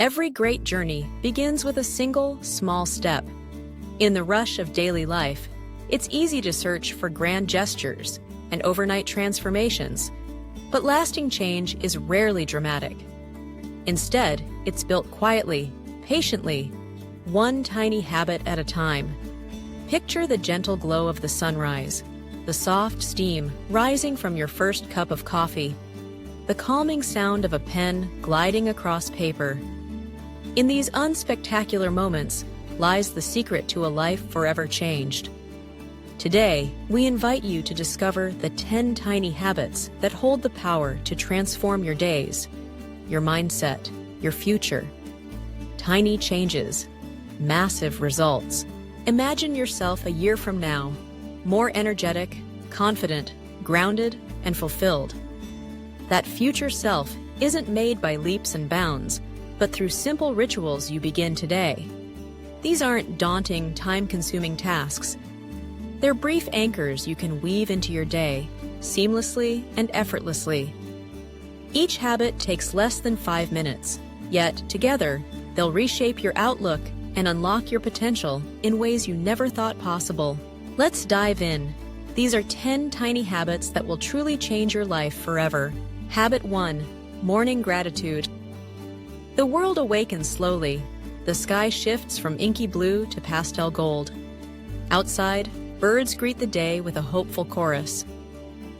Every great journey begins with a single, small step. In the rush of daily life, it's easy to search for grand gestures and overnight transformations, but lasting change is rarely dramatic. Instead, it's built quietly, patiently, one tiny habit at a time. Picture the gentle glow of the sunrise, the soft steam rising from your first cup of coffee, the calming sound of a pen gliding across paper. In these unspectacular moments lies the secret to a life forever changed. Today, we invite you to discover the 10 tiny habits that hold the power to transform your days, your mindset, your future. Tiny changes, massive results. Imagine yourself a year from now, more energetic, confident, grounded, and fulfilled. That future self isn't made by leaps and bounds, but through simple rituals you begin today. These aren't daunting, time-consuming tasks. They're brief anchors you can weave into your day, seamlessly and effortlessly. Each habit takes less than 5 minutes, yet together, they'll reshape your outlook and unlock your potential in ways you never thought possible. Let's dive in. These are 10 tiny habits that will truly change your life forever. Habit 1. Morning gratitude. The world awakens slowly. The sky shifts from inky blue to pastel gold. Outside, birds greet the day with a hopeful chorus.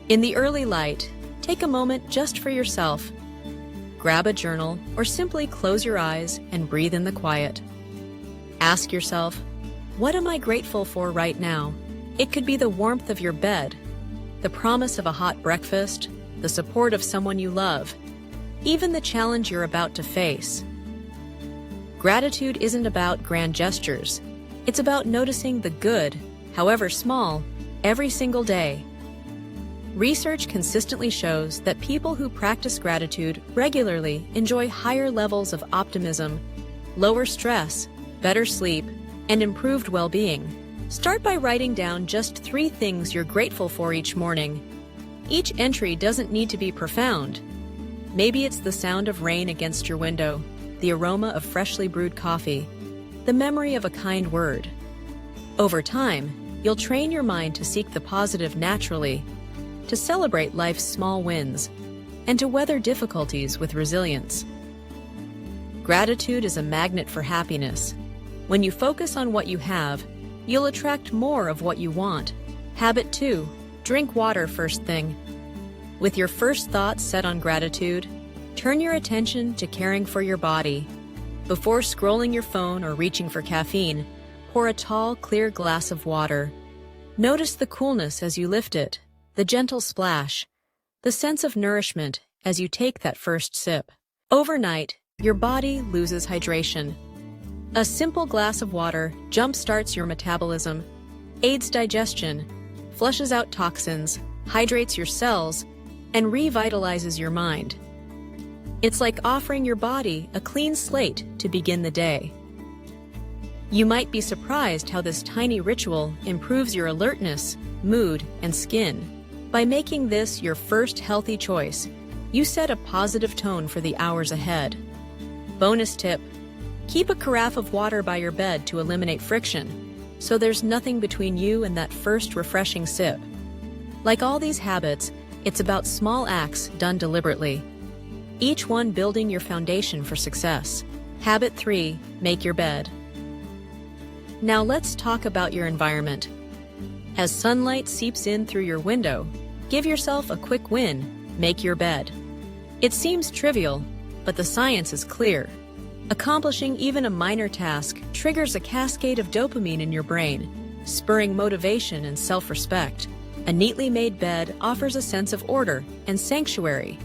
In the early light, take a moment just for yourself. Grab a journal or simply close your eyes and breathe in the quiet. Ask yourself, what am I grateful for right now? It could be the warmth of your bed, the promise of a hot breakfast, the support of someone you love, even the challenge you're about to face. Gratitude isn't about grand gestures. It's about noticing the good, however small, every single day. Research consistently shows that people who practice gratitude regularly enjoy higher levels of optimism, lower stress, better sleep, and improved well-being. Start by writing down just 3 things you're grateful for each morning. Each entry doesn't need to be profound. Maybe it's the sound of rain against your window, the aroma of freshly brewed coffee, the memory of a kind word. Over time, you'll train your mind to seek the positive naturally, to celebrate life's small wins, and to weather difficulties with resilience. Gratitude is a magnet for happiness. When you focus on what you have, you'll attract more of what you want. Habit 2. Drink water first thing. With your first thoughts set on gratitude, turn your attention to caring for your body. Before scrolling your phone or reaching for caffeine, pour a tall, clear glass of water. Notice the coolness as you lift it, the gentle splash, the sense of nourishment as you take that first sip. Overnight, your body loses hydration. A simple glass of water jump-starts your metabolism, aids digestion, flushes out toxins, hydrates your cells, and revitalizes your mind. It's like offering your body a clean slate to begin the day. You might be surprised how this tiny ritual improves your alertness, mood, and skin. By making this your first healthy choice, you set a positive tone for the hours ahead. Bonus tip: keep a carafe of water by your bed to eliminate friction, so there's nothing between you and that first refreshing sip. Like all these habits, it's about small acts done deliberately, each one building your foundation for success. Habit 3. Make your bed. Now let's talk about your environment. As sunlight seeps in through your window, give yourself a quick win: make your bed. It seems trivial, but the science is clear. Accomplishing even a minor task triggers a cascade of dopamine in your brain, spurring motivation and self-respect. A neatly made bed offers a sense of order and sanctuary.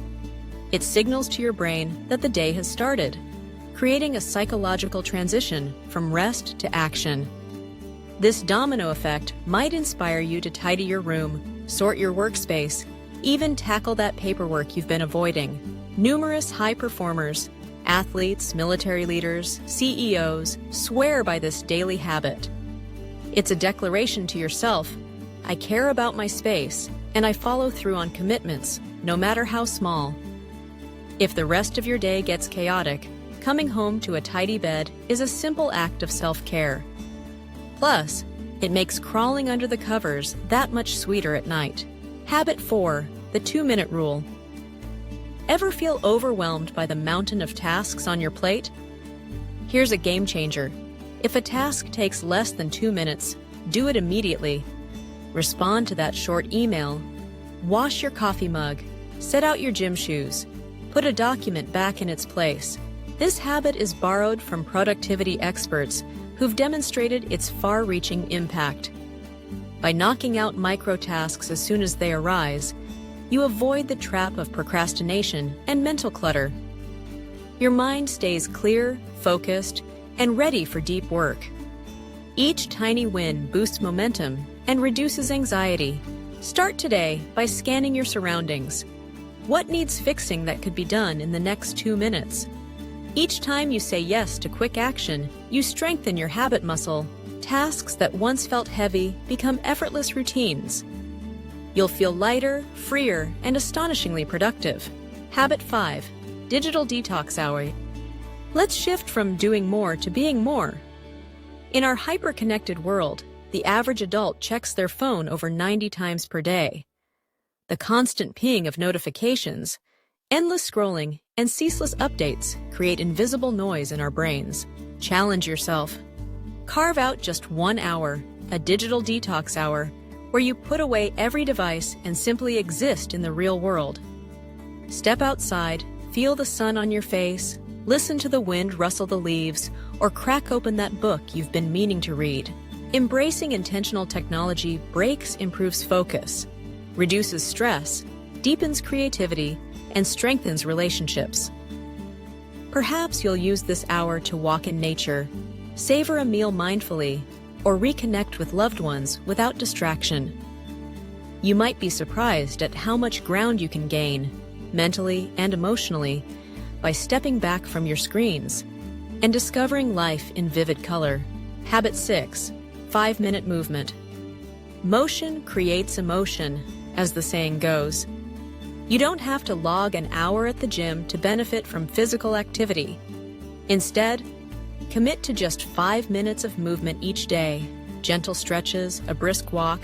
It signals to your brain that the day has started, creating a psychological transition from rest to action. This domino effect might inspire you to tidy your room, sort your workspace, even tackle that paperwork you've been avoiding. Numerous high performers, athletes, military leaders, CEOs, swear by this daily habit. It's a declaration to yourself: I care about my space, and I follow through on commitments, no matter how small. If the rest of your day gets chaotic, coming home to a tidy bed is a simple act of self-care. Plus, it makes crawling under the covers that much sweeter at night. Habit 4, the 2-minute rule. Ever feel overwhelmed by the mountain of tasks on your plate? Here's a game changer. If a task takes less than 2 minutes, do it immediately. Respond to that short email. Wash your coffee mug. Set out your gym shoes. Put a document back in its place. This habit is borrowed from productivity experts who've demonstrated its far-reaching impact. By knocking out micro-tasks as soon as they arise, you avoid the trap of procrastination and mental clutter. Your mind stays clear, focused, and ready for deep work. Each tiny win boosts momentum and reduces anxiety. Start today by scanning your surroundings. What needs fixing that could be done in the next 2 minutes? Each time you say yes to quick action, you strengthen your habit muscle. Tasks that once felt heavy become effortless routines. You'll feel lighter, freer, and astonishingly productive. Habit 5, digital detox hour. Let's shift from doing more to being more. In our hyper-connected world, the average adult checks their phone over 90 times per day. The constant ping of notifications, endless scrolling, and ceaseless updates create invisible noise in our brains. Challenge yourself. Carve out just 1 hour, a digital detox hour, where you put away every device and simply exist in the real world. Step outside, feel the sun on your face, listen to the wind rustle the leaves, or crack open that book you've been meaning to read. Embracing intentional technology improves focus, reduces stress, deepens creativity, and strengthens relationships. Perhaps you'll use this hour to walk in nature, savor a meal mindfully, or reconnect with loved ones without distraction. You might be surprised at how much ground you can gain, mentally and emotionally, by stepping back from your screens and discovering life in vivid color. Habit 6, 5-minute movement. Motion creates emotion, as the saying goes. You don't have to log an hour at the gym to benefit from physical activity. Instead, commit to just 5 minutes of movement each day. Gentle stretches, a brisk walk,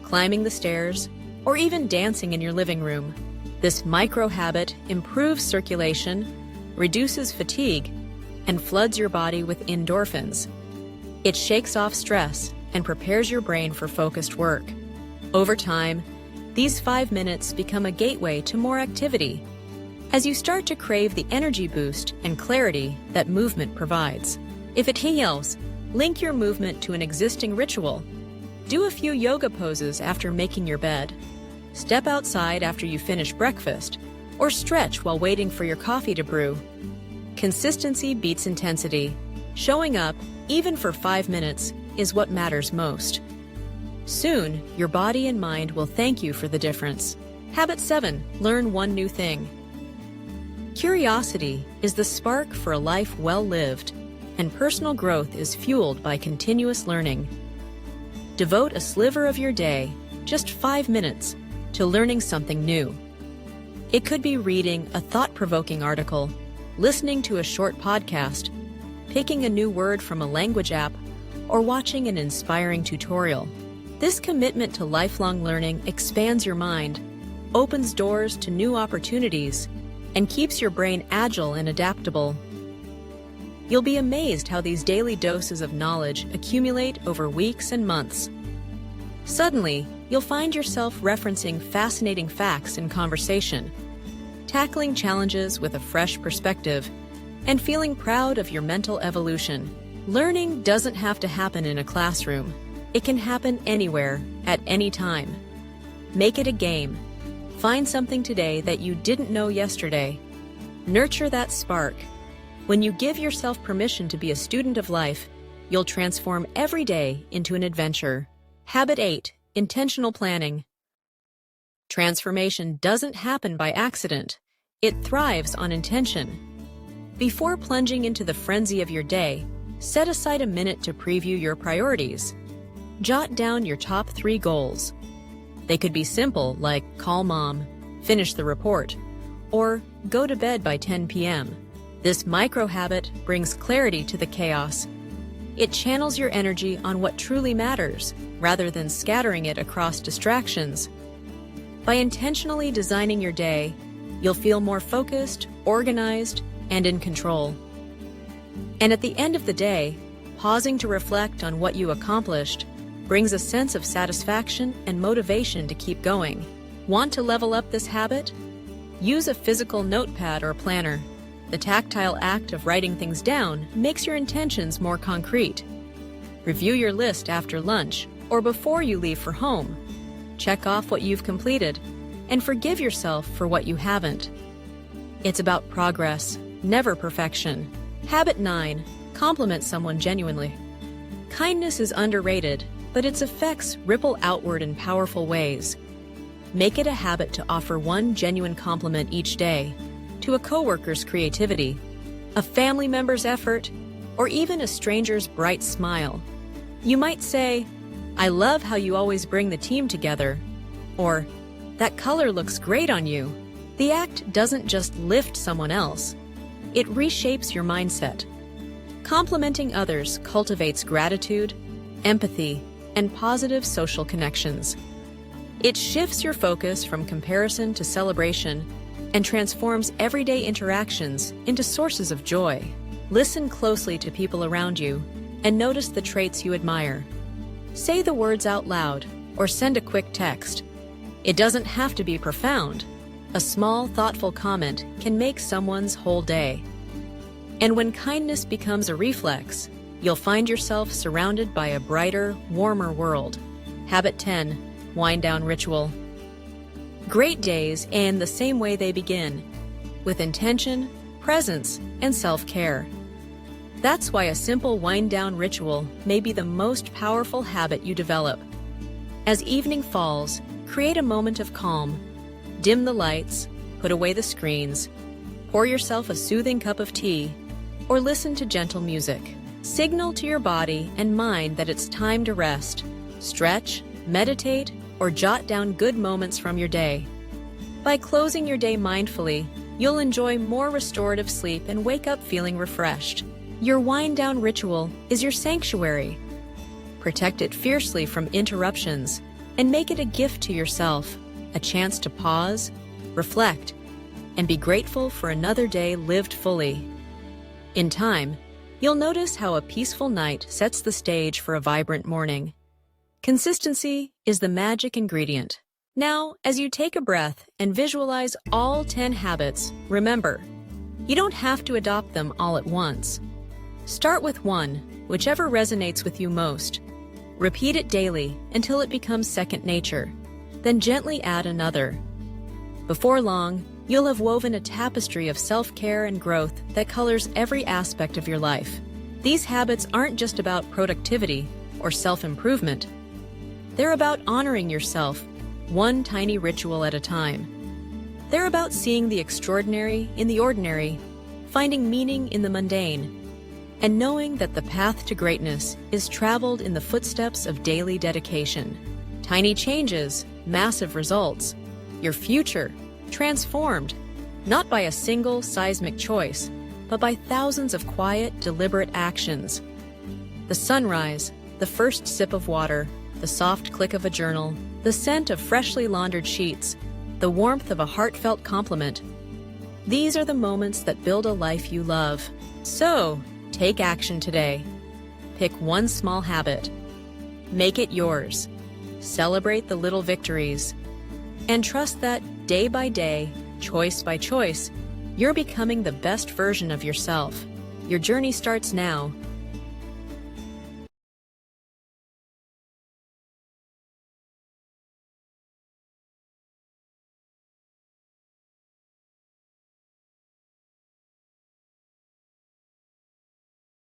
climbing the stairs, or even dancing in your living room. This micro habit improves circulation, reduces fatigue, and floods your body with endorphins. It shakes off stress and prepares your brain for focused work. Over time, these 5 minutes become a gateway to more activity, as you start to crave the energy boost and clarity that movement provides. If it helps, link your movement to an existing ritual. Do a few yoga poses after making your bed. Step outside after you finish breakfast, or stretch while waiting for your coffee to brew. Consistency beats intensity. Showing up, even for 5 minutes, is what matters most. Soon, your body and mind will thank you for the difference. Habit 7, learn one new thing. Curiosity is the spark for a life well lived, and personal growth is fueled by continuous learning. Devote a sliver of your day, just 5 minutes, to learning something new. It could be reading a thought-provoking article, listening to a short podcast, picking a new word from a language app, or watching an inspiring tutorial. This commitment to lifelong learning expands your mind, opens doors to new opportunities, and keeps your brain agile and adaptable. You'll be amazed how these daily doses of knowledge accumulate over weeks and months. Suddenly, you'll find yourself referencing fascinating facts in conversation, tackling challenges with a fresh perspective, and feeling proud of your mental evolution. Learning doesn't have to happen in a classroom. It can happen anywhere, at any time. Make it a game. Find something today that you didn't know yesterday. Nurture that spark. When you give yourself permission to be a student of life, you'll transform every day into an adventure. Habit 8, intentional planning. Transformation doesn't happen by accident. It thrives on intention. Before plunging into the frenzy of your day, set aside a minute to preview your priorities. Jot down your top 3 goals. They could be simple, like call mom, finish the report, or go to bed by 10 p.m. This micro-habit brings clarity to the chaos. It channels your energy on what truly matters, rather than scattering it across distractions. By intentionally designing your day, you'll feel more focused, organized, and in control. And at the end of the day, pausing to reflect on what you accomplished brings a sense of satisfaction and motivation to keep going. Want to level up this habit? Use a physical notepad or planner. The tactile act of writing things down makes your intentions more concrete. Review your list after lunch or before you leave for home. Check off what you've completed and forgive yourself for what you haven't. It's about progress, never perfection. Habit 9. Compliment someone genuinely. Kindness is underrated, but its effects ripple outward in powerful ways. Make it a habit to offer one genuine compliment each day, to a coworker's creativity, a family member's effort, or even a stranger's bright smile. You might say, "I love how you always bring the team together," or "That color looks great on you." The act doesn't just lift someone else, it reshapes your mindset. Complimenting others cultivates gratitude, empathy, and positive social connections. It shifts your focus from comparison to celebration and transforms everyday interactions into sources of joy. Listen closely to people around you and notice the traits you admire. Say the words out loud or send a quick text. It doesn't have to be profound. A small, thoughtful comment can make someone's whole day. And when kindness becomes a reflex, you'll find yourself surrounded by a brighter, warmer world. Habit 10. Wind down ritual. Great days end the same way they begin, with intention, presence, and self-care. That's why a simple wind-down ritual may be the most powerful habit you develop. As evening falls, create a moment of calm. Dim the lights, put away the screens, pour yourself a soothing cup of tea, or listen to gentle music. Signal to your body and mind that it's time to rest, stretch, meditate, or jot down good moments from your day. By closing your day mindfully, you'll enjoy more restorative sleep and wake up feeling refreshed. Your wind-down ritual is your sanctuary. Protect it fiercely from interruptions and make it a gift to yourself, a chance to pause, reflect, and be grateful for another day lived fully. In time, you'll notice how a peaceful night sets the stage for a vibrant morning. Consistency is the magic ingredient. Now, as you take a breath and visualize all 10 habits, remember, you don't have to adopt them all at once. Start with one, whichever resonates with you most. Repeat it daily until it becomes second nature. Then gently add another. Before long, you'll have woven a tapestry of self-care and growth that colors every aspect of your life. These habits aren't just about productivity or self-improvement. They're about honoring yourself, one tiny ritual at a time. They're about seeing the extraordinary in the ordinary, finding meaning in the mundane, and knowing that the path to greatness is traveled in the footsteps of daily dedication. Tiny changes, massive results. Your future, transformed, not by a single seismic choice, but by thousands of quiet, deliberate actions. The sunrise, the first sip of water, the soft click of a journal, the scent of freshly laundered sheets, the warmth of a heartfelt compliment. These are the moments that build a life you love. So, take action today. Pick one small habit. Make it yours. Celebrate the little victories. And trust that, day by day, choice by choice, you're becoming the best version of yourself. Your journey starts now,